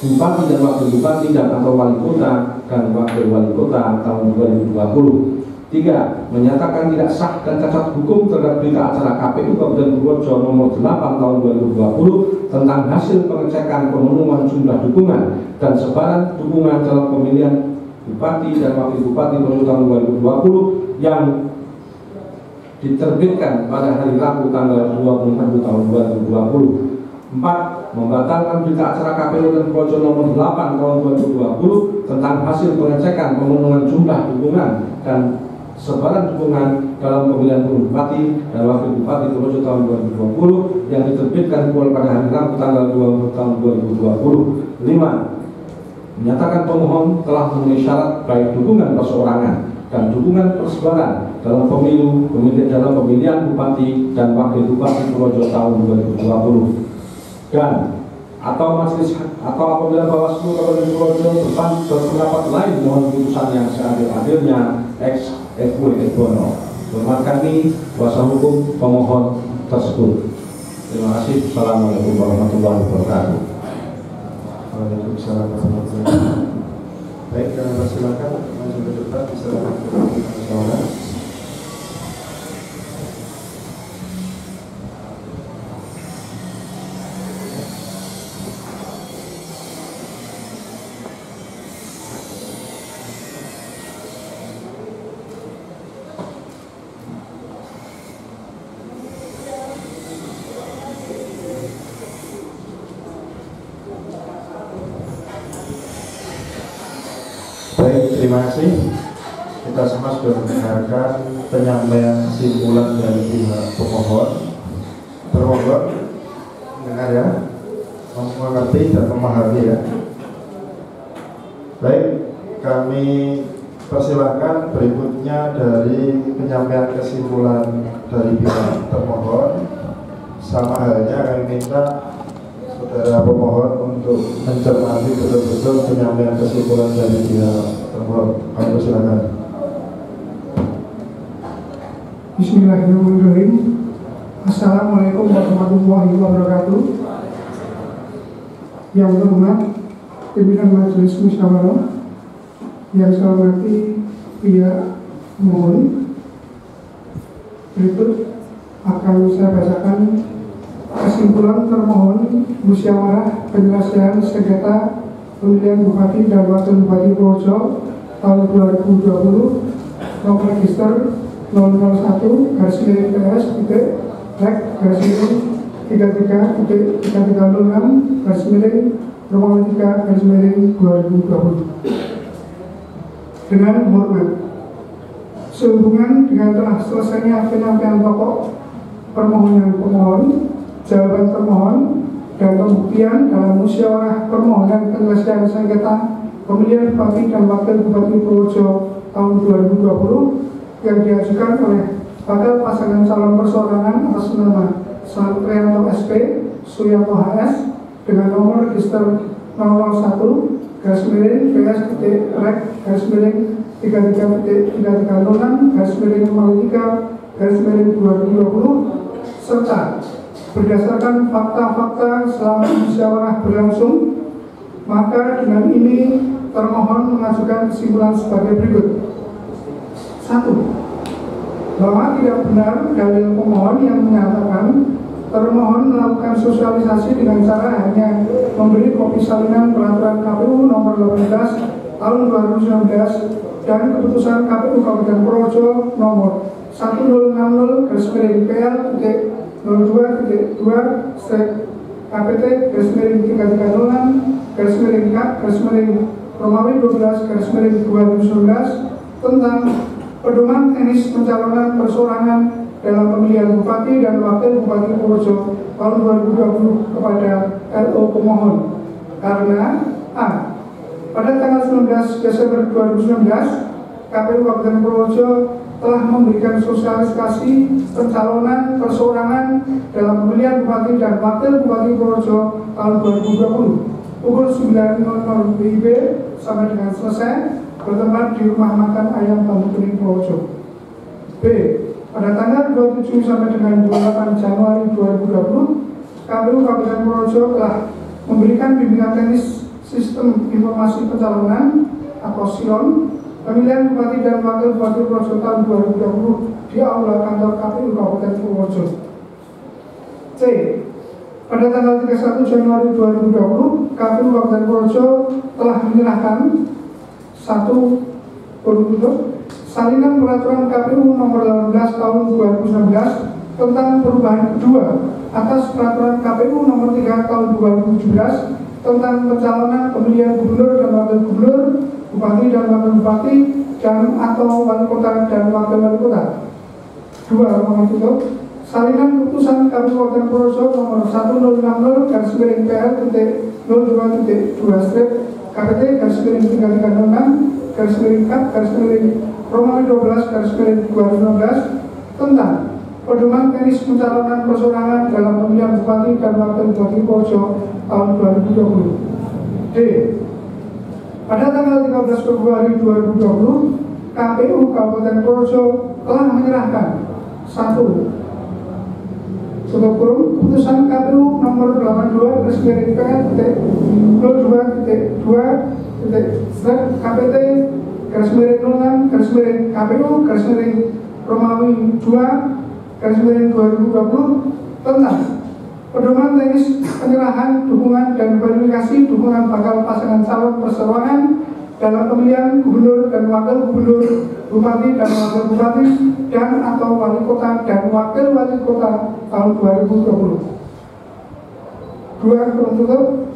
bupati dan wakil bupati dan atau wali kota dan wakil wali kota tahun 2020. 3. Menyatakan tidak sah dan cacat hukum terhadap berita acara KPU Kabupaten Purworejo nomor 8 tahun 2020 tentang hasil pengecekan pemenuhan jumlah dukungan dan sebaran dukungan dalam pemilihan bupati dan wakil bupati tahun 2020 yang diterbitkan pada hari Rabu tanggal 26 tahun 2020. 4. Membatalkan berita acara KPU dan Purworejo nomor 8 tahun 2020 tentang hasil pengecekan pemenuhan jumlah dukungan dan sebaran dukungan dalam pemilihan bupati dan wakil bupati Purworejo tahun 2020 yang diterbitkan pada hari Rabu tanggal 20 tahun 2020. 5. Menyatakan pemohon telah memenuhi syarat baik dukungan perseorangan dan dukungan persebaran dalam pemilihan Bupati dan Wakil Bupati Purworejo tahun 2020, dan atau apabila Bawaslu Kabupaten Purworejo berpendapat lain mohon putusan yang seadil-adilnya ex FW et bono. Hormat kami kuasa hukum pemohon tersebut. Terima kasih. Assalamualaikum warahmatullahi wabarakatuh. Waalaikumsalam warahmatullahi wabarakatuh. Baik, kami silakan maju ke depan, silakan musyawarah. Baik, terima kasih. Kita semua sudah mendengarkan penyampaian kesimpulan dari pihak pemohon. Bermohon mendengar ya, mengerti dan memahami ya. Baik, kami persilahkan berikutnya dari penyampaian kesimpulan dari pihak termohon. Sama halnya kami minta saudara pemohon untuk mencermati betul-betul penyampaian kesimpulan dari pihak termohon. Kami persilakan. Bismillahirrahmanirrahim. Assalamualaikum warahmatullahi wabarakatuh. Yang terhormat pimpinan Majelis Musyawarah, yang saya hormati pihak pemohon, berikut akan saya bacakan kesimpulan termohon musyawarah penyelesaian sengketa pemilihan Bupati dan Wakil Bupati Purworejo tahun 2020 nomor register 001-1-RS-3306-3 dengan hormat. Sehubungan dengan telah selesainya penyampaian pokok permohonan pemohon, jawaban termohon, dan pembuktian dalam musyawarah permohonan penyelesaian sengketa pemilihan Bupati dan Wakil Bupati Purworejo tahun 2020 yang diajukan oleh bakal pasangan calon perseorangan atas nama Trianto SP Suyanto HS dengan nomor register 001-BS-REC-3306-03-2020 serta berdasarkan fakta-fakta selama musyawarah berlangsung, maka dengan ini termohon mengajukan kesimpulan sebagai berikut. 1. Bahwa tidak benar dalil pemohon yang menyatakan termohon melakukan sosialisasi dengan cara hanya memberi kopi salinan peraturan KPU nomor 18 tahun 2019 dan keputusan KPU Kabupaten Purworejo nomor 1000-KPT-02-3-3-3-Romawi-12-2019 tentang pedoman teknis pencalonan perseorangan dalam pemilihan Bupati dan Wakil Bupati Purworejo tahun 2020 kepada LO pemohon karena A. Pada tanggal 19 Desember 2019 KPU Kabupaten Purworejo telah memberikan sosialisasi pencalonan perseorangan dalam pemilihan Bupati dan Wakil Bupati Purworejo tahun 2020 pukul 9.00 WIB sampai dengan selesai bertempat di rumah makan ayam Bambu Kuning Purworejo. B. Pada tanggal 27 sampai dengan 28 Januari 2020, KPU Kabupaten Purworejo telah memberikan bimbingan teknis sistem informasi pencalonan atau SILON pemilihan Bupati dan Wakil Bupati Purworejo tahun 2020 di aula kantor KPU Kabupaten Purworejo. C. Pada tanggal 31 Januari 2020, KPU Kabupaten Purworejo telah menyerahkan 1. Salinan peraturan KPU nomor 18 tahun 2019 tentang perubahan kedua atas peraturan KPU nomor 3 tahun 2017 tentang pencalonan pemilihan gubernur dan wakil gubernur, bupati dan wakil bupati, dan atau wali kota dan wakil wali kota. 2. Salinan putusan KPU Kabupaten Purworejo nomor 1060-PL.02.2 KPT-3306-4 KPT Romawi 12/2016 tentang pedoman teknis pencalonan perseorangan dalam pemilihan bupati dan wakil bupati Purworejo tahun 2020. D. Pada tanggal 13 Februari 2020, KPU Kabupaten Purworejo telah menyerahkan 1. Keputusan KPU nomor 82/02/KPT/06/KPU Romawi 2/2020 tentang pedoman teknis penyerahan dukungan dan verifikasi dukungan bakal pasangan calon perseorangan dalam pemilihan gubernur dan wakil gubernur, bupati dan wakil bupati, dan atau wali kota dan wakil wali kota tahun 2020. 2.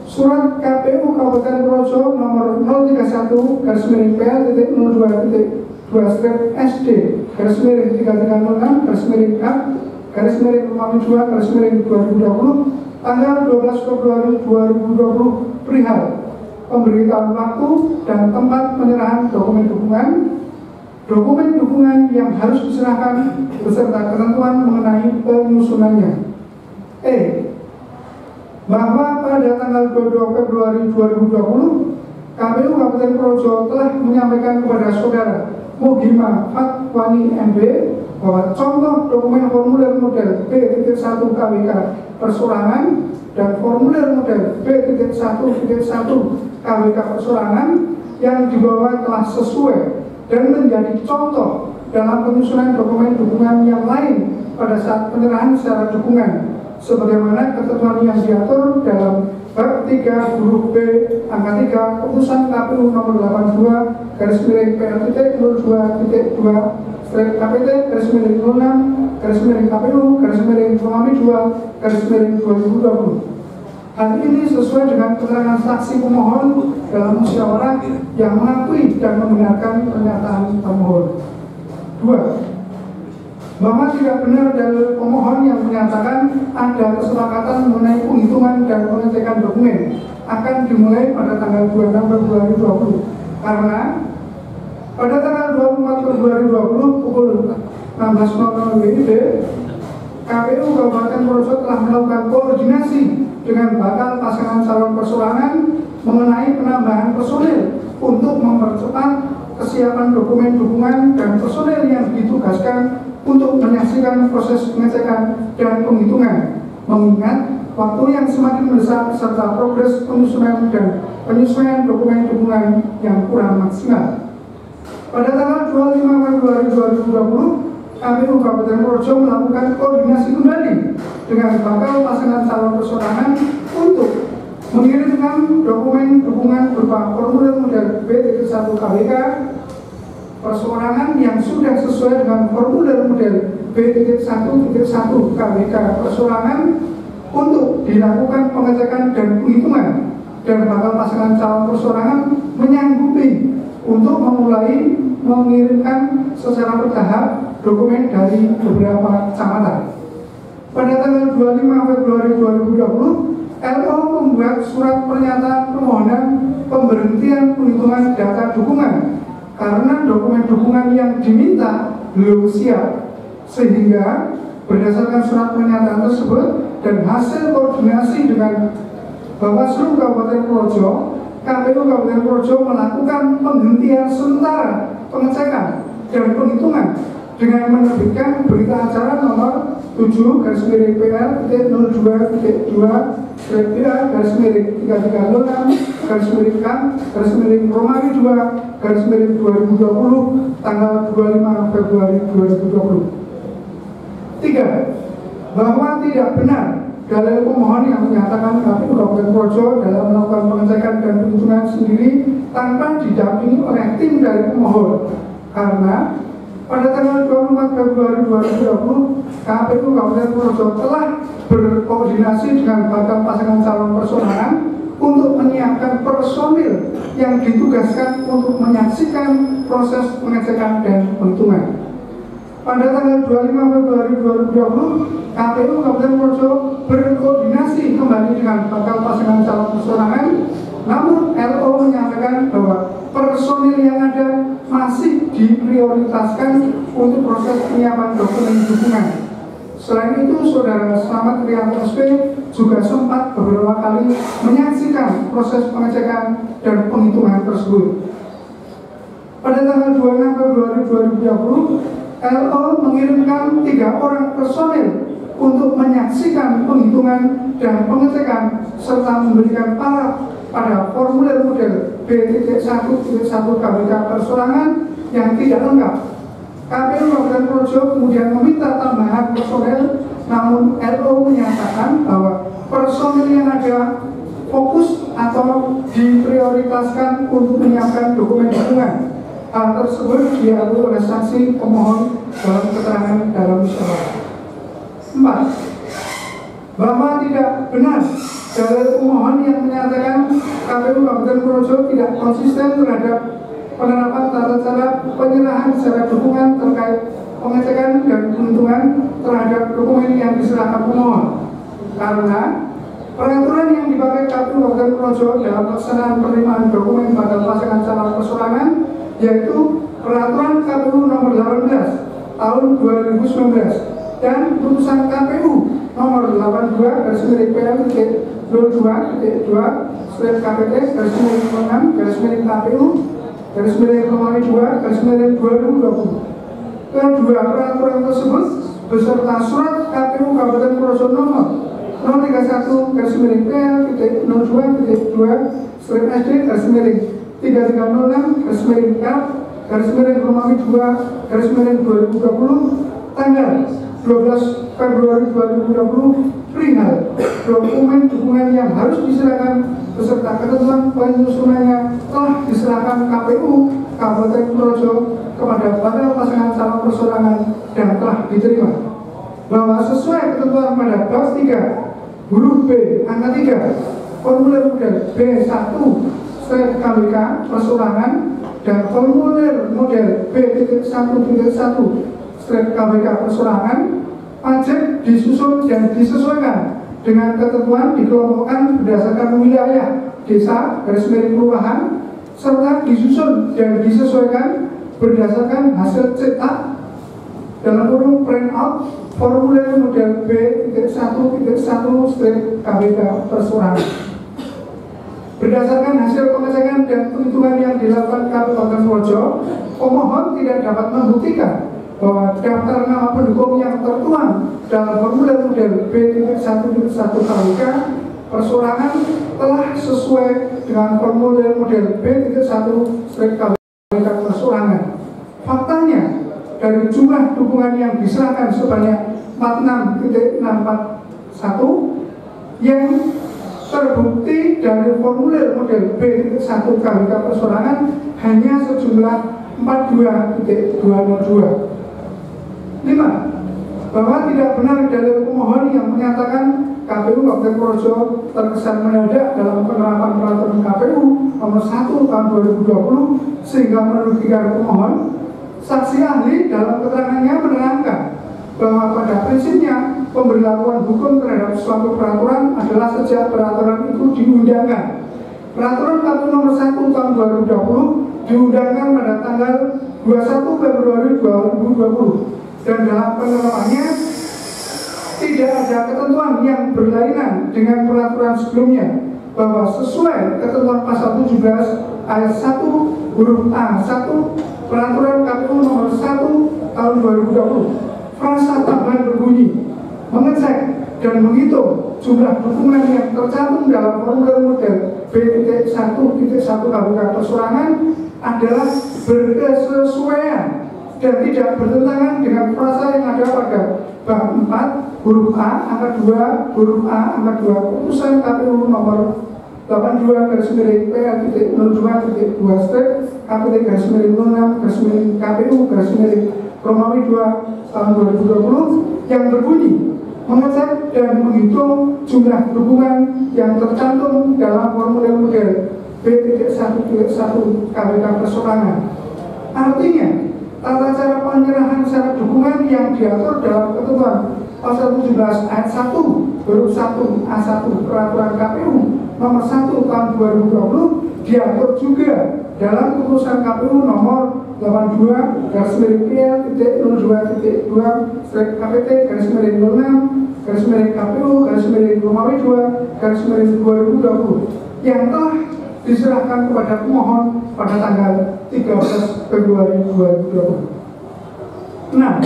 Surat KPU Kabupaten Purworejo nomor 031-SD/3306/A/Romawi 2/2020 tanggal 12 Februari 2020 perihal pemberitaan waktu dan tempat penyerahan dokumen dukungan yang harus diserahkan beserta ketentuan mengenai penyusunannya. E. Bahwa pada tanggal 22 Februari 2020 KPU Kabupaten Purworejo telah menyampaikan kepada saudara Mugima Fatwani MB bahwa contoh dokumen formulir model B.1 KWK perseorangan dan formulir model B.1.1 KWK perseorangan yang dibawa telah sesuai dan menjadi contoh dalam penyusunan dokumen dukungan yang lain pada saat penyerahan syarat dukungan sebagaimana ketentuan yang diatur dalam bab 3 huruf B angka 3 Keputusan KPU nomor 82/KPT/06/KPU/Romawi 2/2020. Hal ini sesuai dengan keterangan saksi pemohon dalam musyawarah yang mengakui dan membenarkan pernyataan pemohon. 2. Bahwa tidak benar dalil pemohon yang menyatakan ada kesepakatan mengenai penghitungan dan pengecekan dokumen akan dimulai pada tanggal 26 Februari 2020 karena pada tanggal 24 Februari 2020 pukul 16.00 WIB KPU Kabupaten Purworejo telah melakukan koordinasi dengan bakal pasangan calon perseorangan mengenai penambahan personil untuk mempercepat kesiapan dokumen dukungan dan personil yang ditugaskan untuk menyaksikan proses pengecekan dan penghitungan, mengingat waktu yang semakin mendesak serta progres penyusunan dan penyesuaian dokumen dukungan yang kurang maksimal. Pada tanggal 25 Februari 2020, KPU Kabupaten Purworejo melakukan koordinasi kembali dengan bakal pasangan calon perseorangan untuk mengirimkan dokumen dukungan berupa formulir model B.1 KWK perseorangan yang sudah sesuai dengan formulir model B.1.1 KWK perseorangan untuk dilakukan pengecekan dan penghitungan, dan bakal pasangan calon perseorangan menyanggupi untuk memulai mengirimkan secara bertahap dokumen dari beberapa kecamatan. Pada tanggal 25 Februari 2020, LO membuat surat pernyataan permohonan pemberhentian penghitungan data dukungan karena dokumen dukungan yang diminta belum siap, sehingga berdasarkan surat pernyataan tersebut dan hasil koordinasi dengan Bawaslu Kabupaten Purworejo, KPU Kabupaten Purworejo melakukan penghentian sementara pengecekan dan penghitungan dengan menerbitkan berita acara nomor 7/PL/BA/3306/Romawi 2/2020 tanggal 25 Februari 2020. 3. Bahwa tidak benar dalil pemohon yang menyatakan KPU Kabupaten Purworejo dalam melakukan pengecekan dan penghitungan sendiri tanpa didampingi oleh tim dari pemohon, karena pada tanggal 24 Februari 2020 KPU Kabupaten Purworejo telah berkoordinasi dengan bakal pasangan calon perseorangan untuk menyiapkan personil yang ditugaskan untuk menyaksikan proses pengecekan dan penghitungan. Pada tanggal 25 Februari 2020, KPU Kabupaten Purworejo berkoordinasi kembali dengan bakal pasangan calon perseorangan, namun LO menyampaikan bahwa personil yang ada masih diprioritaskan diprioritaskan untuk proses penyiapan dokumen dukungan. Selain itu, Saudara Slamet Rianto SP juga sempat beberapa kali menyaksikan proses pengecekan dan penghitungan tersebut. Pada tanggal 26 Februari 2020, LO mengirimkan 3 orang personel untuk menyaksikan penghitungan dan pengecekan serta memberikan alat pada formulir model B.1.1 KPK persorangan yang tidak lengkap. KPU Kabupaten Purworejo kemudian meminta tambahan personel, namun LO menyatakan bahwa personel yang ada fokus atau diprioritaskan untuk menyiapkan dokumen dukungan. Hal tersebut diakui oleh saksi pemohon dalam keterangan dalam musyawarah. 4. Bahwa tidak benar dalil pemohon yang menyatakan KPU Kabupaten Purworejo tidak konsisten terhadap penerapan tata cara penyerahan secara dukungan terkait pengecekan dan penghitungan terhadap dokumen yang diserahkan pemohon, karena peraturan yang dipakai KPU Kabupaten Purworejo dalam pelaksanaan penerimaan dokumen pada pasangan calon persorangan yaitu Peraturan KPU Nomor 18 Tahun 2019 dan Putusan KPU Nomor 82/02/02/KPT/6/KPU/Romawi 2/2020. Kedua peraturan tersebut beserta surat KPU Kabupaten Purworejo Nomor 031/SD/330/Romawi 2/2020 tanggal 12 Februari 2020 perihal dokumen dukungan yang harus diserahkan beserta ketentuan penyusunannya telah diserahkan KPU Kabupaten Purworejo kepada bakal pasangan calon persorangan dan telah diterima. Bahwa sesuai ketentuan pada bab 3 huruf B angka 3 formulir model B1/KBK persorangan dan formulir model B.1.1/KBK persorangan wajib disusun dan disesuaikan dengan ketentuan dikelompokkan berdasarkan wilayah desa garis miring kelurahan serta disusun dan disesuaikan berdasarkan hasil cetak dalam kurung print out formulir model B.1.1/KBK persorangan. Berdasarkan hasil pengecekan dan penghitungan yang dilakukan KPU Kabupaten Purworejo, pemohon tidak dapat membuktikan bahwa daftar nama pendukung yang tertuang dalam formulir model B.1.1/KBK persorangan telah sesuai dengan formulir model B.1/KBK persorangan. Faktanya, dari jumlah dukungan yang diserahkan sebanyak 46.641 yang terbukti dari formulir model B.1/KBK persorangan hanya sejumlah 42.202. 5. Bahwa tidak benar dalil pemohon yang menyatakan KPU Kabupaten Purworejo terkesan mendadak dalam penerapan peraturan KPU Nomor 1 Tahun 2020 sehingga merugikan pemohon. Saksi ahli dalam keterangannya menerangkan bahwa pada prinsipnya pemberlakuan hukum terhadap suatu peraturan adalah sejak peraturan itu diundangkan. Peraturan KPU Nomor 1 Tahun 2020 diundangkan pada tanggal 21 Februari 2020 dan dalam penerapannya tidak ada ketentuan yang berlainan dengan peraturan sebelumnya, bahwa sesuai ketentuan pasal 17 ayat 1 huruf A1 Peraturan KPU Nomor 1 Tahun 2020 frasa tambahan berbunyi mengecek dan menghitung jumlah dukungan yang tercantum dalam formulir model B.1.1/KBK persorangan adalah berkesesuaian dan tidak bertentangan dengan frasa yang ada pada bab 4 huruf A angka 2 huruf A angka 2 Putusan KPU Nomor 82/KPT/KPT/06/KPU/Romawi 2 tahun 2020 yang berbunyi mengecek dan menghitung jumlah dukungan yang tercantum dalam formulir model B.1.1/KBK persorangan. Artinya, tata cara penyerahan syarat dukungan yang diatur dalam ketentuan pasal 17 ayat 1 huruf 1 A1 Peraturan KPU Nomor 1 Tahun 2020 diatur juga dalam Putusan KPU Nomor PL-02/PL-PL-PL-KPT-2/KPU/Romawi 2 yang telah diserahkan kepada pemohon pada tanggal 13 Februari 2020. 6.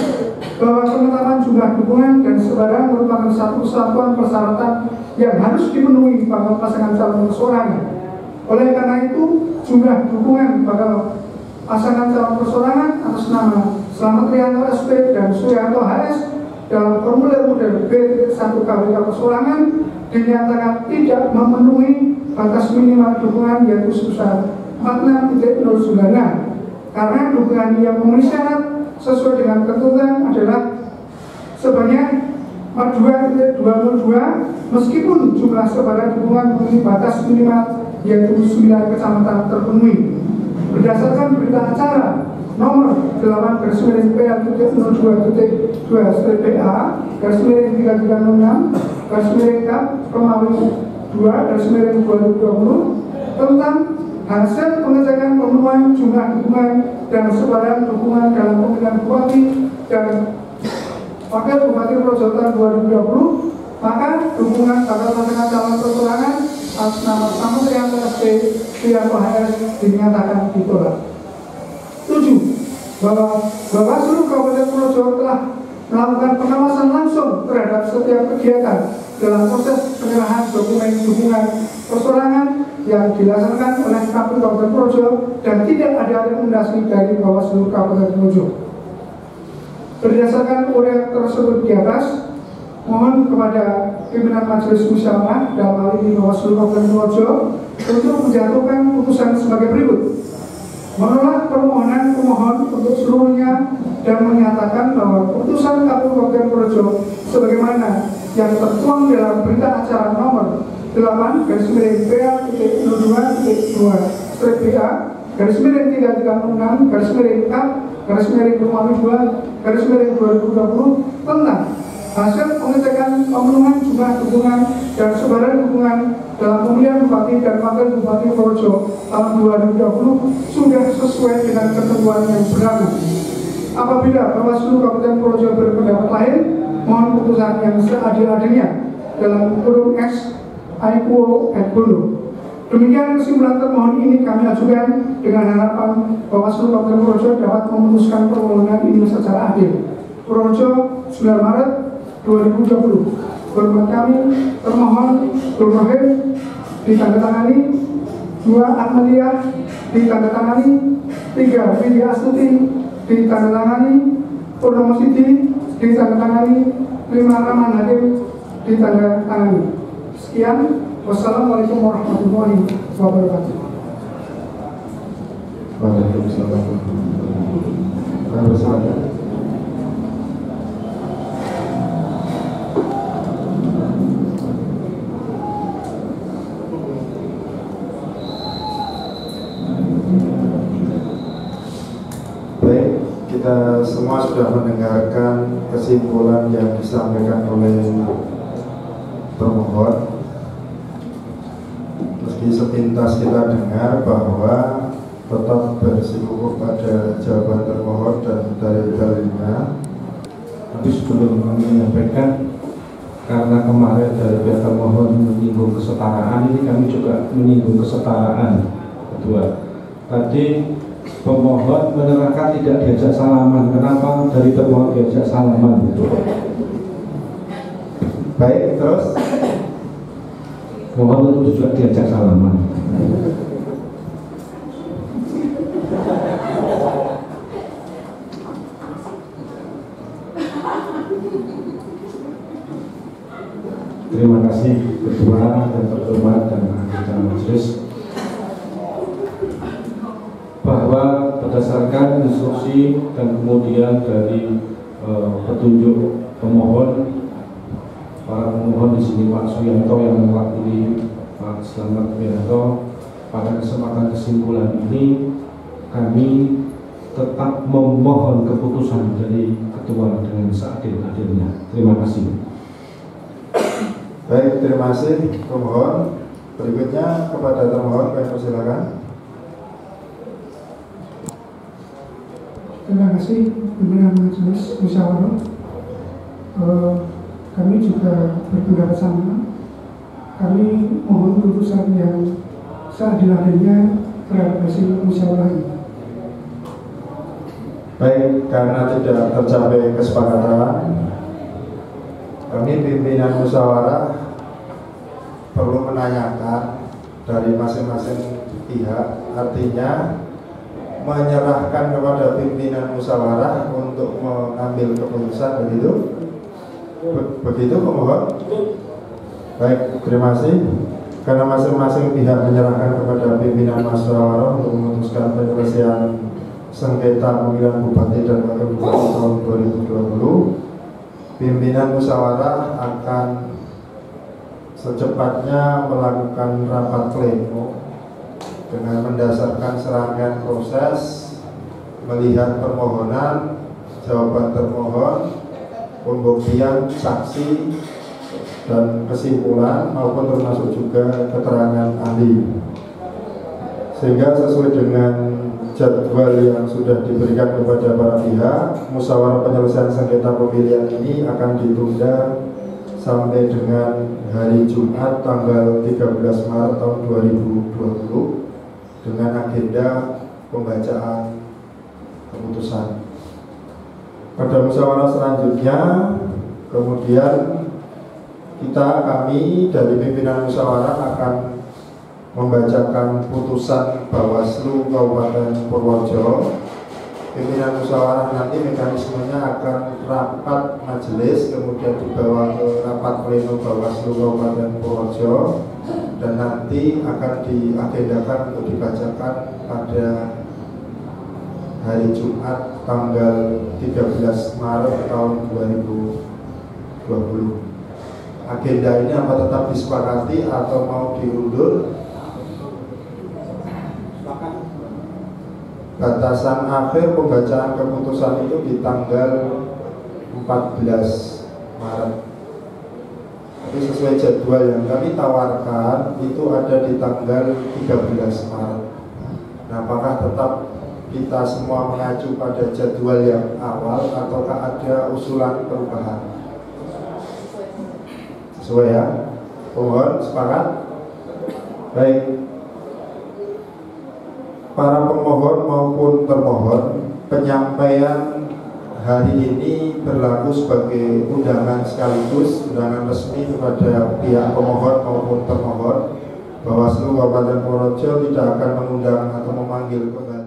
Bahwa penetapan jumlah dukungan dan sebarang merupakan satu kesatuan persyaratan yang harus dipenuhi bakal pasangan calon perseorangan. Oleh karena itu, jumlah dukungan bakal pasangan calon perseorangan atas nama Slamet Rianto SP dan Suryanto HS dalam formulir model B1 KWK perseorangan dinyatakan tidak memenuhi batas minimal dukungan yaitu sebesar 46.096 karena dukungan yang memenuhi syarat sesuai dengan ketentuan adalah sebanyak 42.202 meskipun jumlah sebarang dukungan memenuhi batas minimal yaitu 9 kecamatan terpenuhi. Berdasarkan berita acara nomor 8/PL-02/2306/Romawi 2/2020 tentang hasil pengecekan pemenuhan jumlah dukungan dan sebarang dukungan dalam pemilihan bupati dan wakil bupati Purworejo tahun 2020, maka dukungan bakal pasangan calon perseorangan atas nama Slamet Rianto SP Suryanto HS dinyatakan ditolak. 7. Bahwa Bawaslu Kabupaten Purworejo telah melakukan pengawasan langsung terhadap setiap kegiatan dalam proses penyerahan dokumen dukungan perseorangan yang dilaksanakan oleh KPU Kabupaten Purworejo dan tidak ada rekomendasi dari Bawaslu Kabupaten Purworejo. Berdasarkan uraian tersebut di atas, mohon kepada pimpinan Majelis Musyawarah dalam hal ini Bawaslu Kabupaten Purworejo untuk menjatuhkan putusan sebagai berikut: menolak permohonan pemohon untuk seluruhnya dan menyatakan bahwa putusan KPU Kabupaten Purworejo sebagaimana yang tertuang dalam berita acara nomor 8/PL-PA-2/336/Romawi 2/2020 tentang hasil pengecekan pemenuhan jumlah dukungan dan sebarang dukungan dalam pemilihan bupati dan wakil bupati Purworejo tahun 2020 sudah sesuai dengan ketentuan yang berlaku. Apabila Bawaslu Kabupaten Purworejo berpendapat lain, mohon putusan yang seadil-adilnya dalam kurung X Aikuo et Bono. Demikian kesimpulan termohon ini kami ajukan dengan harapan Bawaslu Kabupaten Purworejo dapat memutuskan permohonan ini secara adil. Purworejo 9 Maret 2020. Hormat kami termohon Nur Rohim ditandatangani, 2 Ahmadiyah ditandatangani, 3 Widya Astuti ditandatangani, Purnomo Sidi ditandatangani, 5 Rahman Hakim ditandatangani. Sekian, wassalamualaikum warahmatullahi wabarakatuh. Waalaikumsalam. Baik, kita semua sudah mendengarkan kesimpulan yang disampaikan oleh termohon. Meski sepintas kita dengar bahwa tetap bersikukuh pada jawaban termohon dan dalil-dalilnya, tapi sebelum kami menyampaikan, karena kemarin dari pihak termohon menyinggung kesetaraan, ini kami juga menyinggung kesetaraan. Kedua, tadi pemohon menerangkan tidak diajak salaman. Kenapa dari termohon diajak salaman? baik, terus Mohon untuk juga diajak salaman. Terima kasih Ketua dan terhormat dan anggota majelis, bahwa berdasarkan instruksi dan kemudian dari petunjuk pemohon, para pemohon di sini Pak Suryanto yang mewakili Pak Slamet Rianto, pada kesempatan kesimpulan ini kami tetap memohon keputusan dari Ketua dengan seadil-adilnya. Terima kasih. baik, terima kasih pemohon. Berikutnya kepada termohon, kami persilakan. Terima kasih pimpinan Majelis Musyawarah. Kami juga berpendapat sama. Kami mohon putusan yang seadil-adilnya terhadap hasil musyawarah ini. Baik, karena tidak tercapai kesepakatan, kami pimpinan musyawarah perlu menanyakan dari masing-masing pihak, artinya menyerahkan kepada pimpinan musyawarah untuk mengambil keputusan, begitu pemohon? Baik, terima kasih. Karena masing-masing pihak menyerahkan kepada pimpinan musyawarah untuk memutuskan penyelesaian sengketa pemilihan bupati dan wakil bupati tahun 2020, pimpinan musyawarah akan secepatnya melakukan rapat pleno dengan mendasarkan serangkaian proses, melihat permohonan, jawaban termohon, pembuktian saksi dan kesimpulan maupun termasuk juga keterangan ahli, sehingga sesuai dengan jadwal yang sudah diberikan kepada para pihak, musyawarah penyelesaian sengketa pemilihan ini akan ditunda sampai dengan hari Jumat tanggal 13 Maret tahun 2020 dengan agenda pembacaan keputusan. Pada musyawarah selanjutnya, kemudian kami dari pimpinan musyawarah akan membacakan putusan Bawaslu Kabupaten Purworejo. Pimpinan musyawarah nanti mekanismenya akan rapat majelis, kemudian dibawa ke rapat pleno Bawaslu Kabupaten Purworejo, dan nanti akan diagendakan untuk dibacakan pada hari Jumat tanggal 13 Maret tahun 2020. Agenda ini apa tetap disepakati atau mau diundur? Batasan akhir pembacaan keputusan itu di tanggal 14 Maret. Tapi sesuai jadwal yang kami tawarkan itu ada di tanggal 13 Maret. Nah, apakah tetap kita semua mengacu pada jadwal yang awal ataukah ada usulan perubahan? Sesuai ya? Mohon sepakat? Baik. Para pemohon maupun termohon, penyampaian hari ini berlaku sebagai undangan sekaligus undangan resmi kepada pihak pemohon maupun termohon. Bawaslu Kabupaten Purworejo tidak akan mengundang atau memanggil kembali